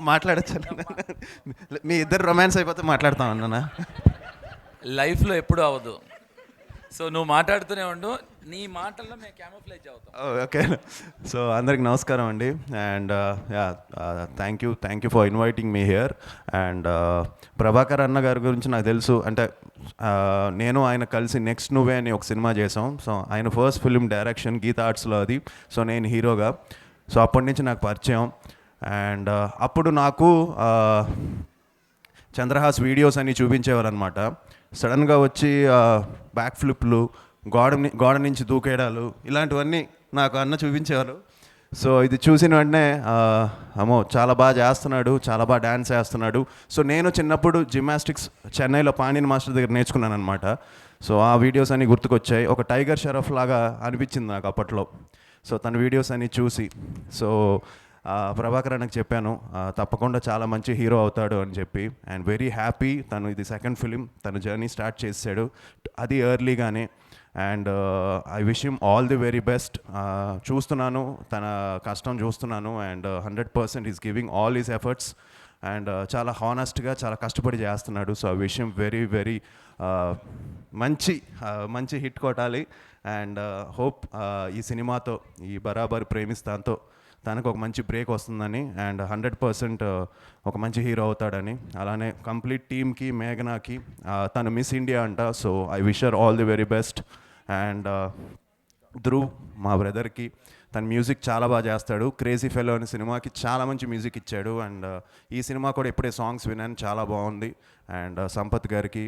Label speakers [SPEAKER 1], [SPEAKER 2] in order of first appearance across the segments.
[SPEAKER 1] మాట్లాడచ్చు. మీ ఇద్దరు రొమాన్స్ అయిపోతే మాట్లాడతాం అన్న.
[SPEAKER 2] లైఫ్లో ఎప్పుడు అవ్వదు. సో నువ్వు మాట్లాడుతూనే ఉండు, నీ మాటల్లో మేము క్యామోఫ్లేజ్ అవుతాం.
[SPEAKER 1] ఓకే. సో అందరికి నమస్కారం అండి. And thank you for inviting me here. And Prabhakar అన్న గారి గురించి నాకు తెలుసు. అంటే నేను ఆయన కలిసి నెక్స్ట్ నువ్వే అని ఒక సినిమా చేసాం. సో ఆయన ఫస్ట్ ఫిల్మ్ డైరెక్షన్ గీతా ఆర్ట్స్లో అది. సో నేను హీరోగా. సో అప్పటి నుంచి నాకు పరిచయం. అండ్ అప్పుడు నాకు చంద్రహాస్ వీడియోస్ అన్నీ చూపించేవారు అనమాట. సడన్గా వచ్చి బ్యాక్ ఫ్లిప్లు, గోడ నుంచి దూకేయడాలు, ఇలాంటివన్నీ నాకు అన్న చూపించేవారు. సో ఇది చూసిన వెంటనే అమ్మో చాలా బాగా చేస్తున్నాడు, చాలా బాగా డ్యాన్స్ చేస్తున్నాడు. సో నేను చిన్నప్పుడు జిమ్నాస్టిక్స్ చెన్నైలో పాణిని మాస్టర్ దగ్గర నేర్చుకున్నాను అనమాట. సో ఆ వీడియోస్ అన్నీ గుర్తుకొచ్చాయి. ఒక టైగర్ షరఫ్ లాగా అనిపించింది నాకు అప్పట్లో. సో తన వీడియోస్ అన్నీ చూసి సో ప్రభాకర్ అన్నకు చెప్పాను తప్పకుండా చాలా మంచి హీరో అవుతాడు అని చెప్పి. And very happy. తను ఇది సెకండ్ ఫిలిం, తన జర్నీ స్టార్ట్ చేసాడు అది ఎర్లీగానే. And I wish him all the very best. చూస్తున్నాను తన కష్టం చూస్తున్నాను. And 100% is giving all his efforts. And చాలా హానెస్ట్గా చాలా కష్టపడి చేస్తున్నాడు. So I wish him very very మంచి హిట్ కొట్టాలి. అండ్ హోప్ ఈ సినిమాతో, ఈ బరాబర్ ప్రేమిస్తాంతో తనకు ఒక మంచి బ్రేక్ వస్తుందని. అండ్ 100% ఒక మంచి హీరో అవుతాడని. అలానే కంప్లీట్ టీమ్కి, మేఘనాకి, తను మిస్ ఇండియా అంట. So I wish her all the very best. And Dhruv మా బ్రదర్కి, తన మ్యూజిక్ చాలా బాగా చేస్తాడు. క్రేజీ ఫెలో అనే సినిమాకి చాలా మంచి మ్యూజిక్ ఇచ్చాడు. అండ్ ఈ సినిమా కూడా ఇప్పుడే సాంగ్స్ విన్నాను, చాలా బాగుంది. అండ్ సంపత్ గారికి,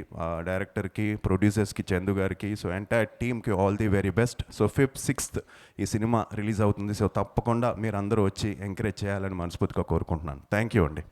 [SPEAKER 1] డైరెక్టర్కి, ప్రొడ్యూసర్స్కి, చందు గారికి, సో ఎంటైర్ టీమ్కి all the very best. So 5th, 6th ఈ సినిమా రిలీజ్ అవుతుంది. సో తప్పకుండా మీరు అందరూ వచ్చి ఎంకరేజ్ చేయాలని మనస్ఫూర్తిగా కోరుకుంటున్నాను. థ్యాంక్ యూ అండి.